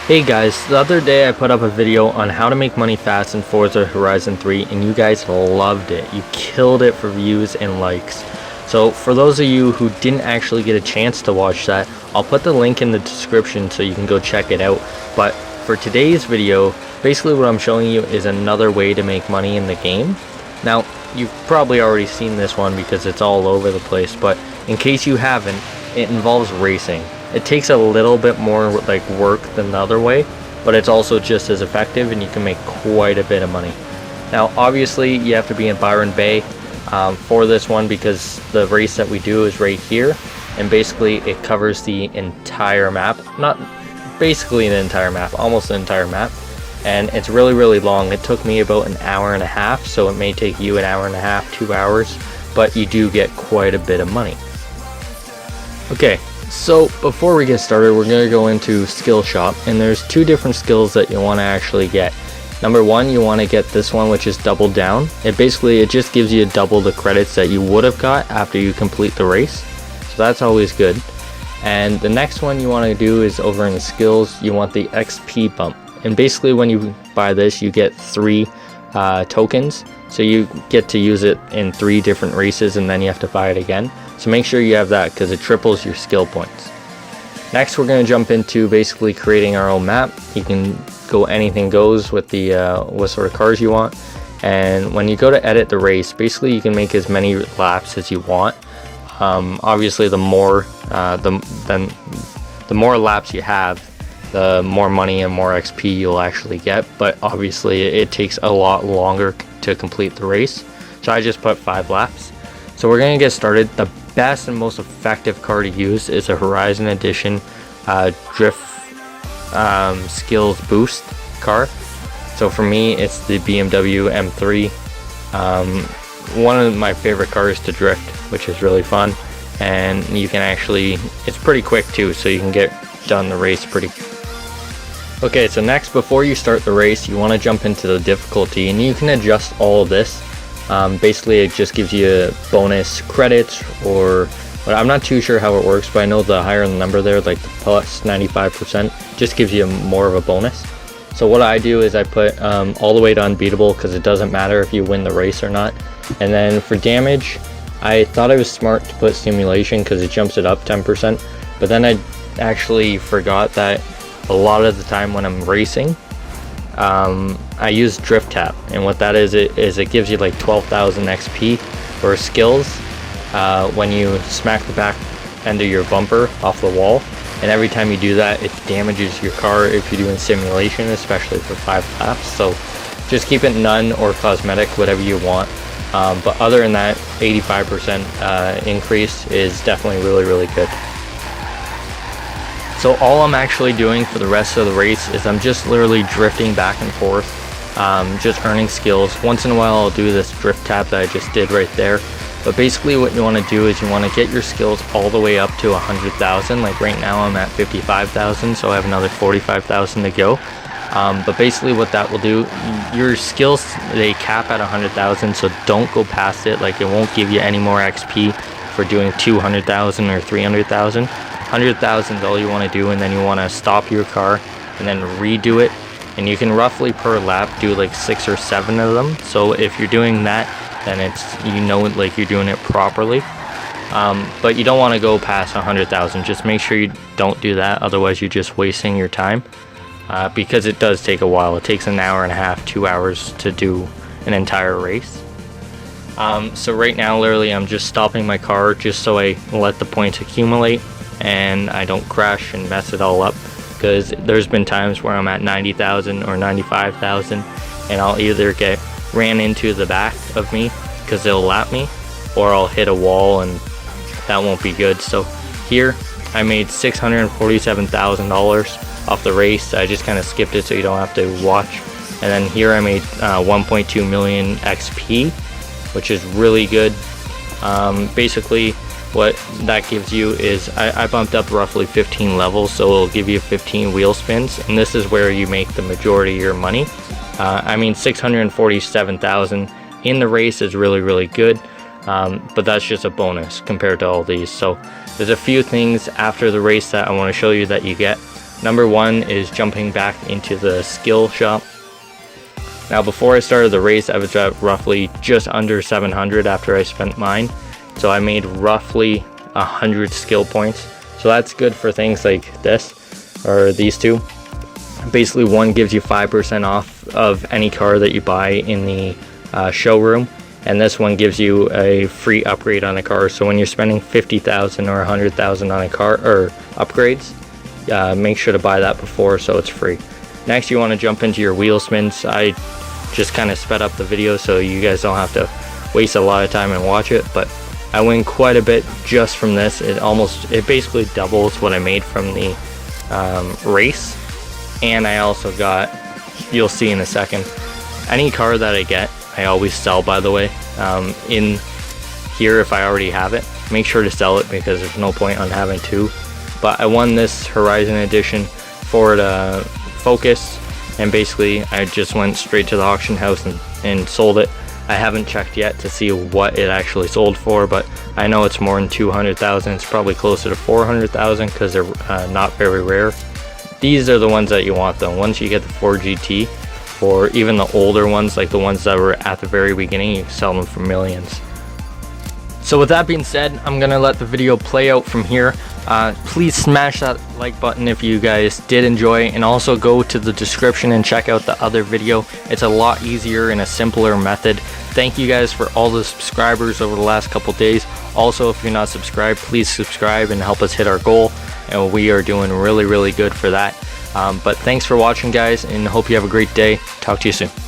Hey guys, the other day I put up a video on how to make money fast in Forza Horizon 3 and you guys loved it. You killed it for views and likes. So for those of you who didn't actually get a chance to watch that, I'll put the link in the description so you can go check it out. But for today's video, basically what I'm showing you is another way to make money in the game. Now, you've probably already seen this one because it's all over the place, but in case you haven't, it involves racing. It takes a little bit more work than the other way, but it's also just as effective and you can make quite a bit of money. Now obviously you have to be in Byron Bay for this one because the race that we do is right here, and basically it covers the entire map. Not basically the entire map, almost the entire map, and it's really long. It took me about an hour and a half, so it may take you an hour and a half, 2 hours, but you do get quite a bit of money. Okay, so before we get started, we're going to go into skill shop, and there's two different skills that you want to actually get. Number one, you want to get this one, which is double down. It just gives you double the credits that you would have got after you complete the race, so that's always good. And the next one you want to do is over in the skills, you want the XP bump, and basically when you buy this you get 3 tokens, so you get to use it in 3 different races and then you have to buy it again. So make sure you have that because it triples your skill points. Next we're going to jump into basically creating our own map. You can go anything goes with the what sort of cars you want, and when you go to edit the race, basically you can make as many laps as you want. Obviously the more laps you have, the more money and more XP you'll actually get, but obviously it takes a lot longer to complete the race, so I just put 5 laps. So we're going to get started. The best and most effective car to use is a Horizon Edition drift skills boost car. So for me it's the BMW M3, one of my favorite cars to drift, which is really fun, and you can actually, it's pretty quick too, so you can get done the race pretty. Okay, so next, before you start the race, you want to jump into the difficulty, and you can adjust all of this. Basically it just gives you bonus credits, or I'm not too sure how it works, but I know the higher the number there, like the plus 95%, just gives you more of a bonus. So what I do is I put all the way to unbeatable because it doesn't matter if you win the race or not. And then for damage, I thought it was smart to put simulation because it jumps it up 10%, but then I actually forgot that a lot of the time when I'm racing, I use drift tap, and what that is it gives you like 12,000 XP for skills when you smack the back end of your bumper off the wall, and every time you do that it damages your car if you're doing simulation, especially for 5 laps. So just keep it none or cosmetic, whatever you want, but other than that, 85% increase is definitely really good. So all I'm actually doing for the rest of the race is I'm just literally drifting back and forth, just earning skills. Once in a while I'll do this drift tap that I just did right there. But basically what you want to do is you want to get your skills all the way up to 100,000. Like right now I'm at 55,000, so I have another 45,000 to go. But basically what that will do, your skills, they cap at 100,000, so don't go past it. Like it won't give you any more XP for doing 200,000 or 300,000. 100,000 is all you want to do, and then you want to stop your car and then redo it, and you can roughly per lap do like 6 or 7 of them. So if you're doing that, then it's, you know, like you're doing it properly. But you don't want to go past 100,000. Just make sure you don't do that, otherwise you're just wasting your time, because it does take a while. It takes an hour and a half, 2 hours to do an entire race. So right now literally I'm just stopping my car just so I let the points accumulate and I don't crash and mess it all up, because there's been times where I'm at 90,000 or 95,000 and I'll either get ran into the back of me because they'll lap me, or I'll hit a wall and that won't be good. So here I made $647,000 off the race. I just kind of skipped it so you don't have to watch. And then here I made 1.2 million XP, which is really good. Basically what that gives you is I bumped up roughly 15 levels, so it'll give you 15 wheel spins, and this is where you make the majority of your money. I mean, 647,000 in the race is really good, but that's just a bonus compared to all these. So there's a few things after the race that I want to show you that you get. Number one is jumping back into the skill shop. Now before I started the race, I was at roughly just under 700 after I spent mine. So I made roughly 100 skill points. So that's good for things like this, or these two. Basically one gives you 5% off of any car that you buy in the showroom. And this one gives you a free upgrade on a car. So when you're spending 50,000 or 100,000 on a car or upgrades, make sure to buy that before so it's free. Next, you want to jump into your wheel spins. I just kind of sped up the video so you guys don't have to waste a lot of time and watch it, but I win quite a bit just from this. It basically doubles what I made from the race. And I also got, you'll see in a second, any car that I get, I always sell, by the way. In here, if I already have it, make sure to sell it because there's no point on having two. But I won this Horizon Edition Ford Focus, and basically I just went straight to the auction house and sold it. I haven't checked yet to see what it actually sold for, but I know it's more than 200,000. It's probably closer to 400,000 because they're not very rare. These are the ones that you want though. Once you get the Ford GT, or even the older ones, like the ones that were at the very beginning, you can sell them for millions. So with that being said, I'm gonna let the video play out from here. Please smash that like button if you guys did enjoy, and also go to the description and check out the other video. It's a lot easier and a simpler method. Thank you guys for all the subscribers over the last couple days. Also, if you're not subscribed, please subscribe and help us hit our goal, and we are doing really good for that. But thanks for watching, guys, and hope you have a great day. Talk to you soon.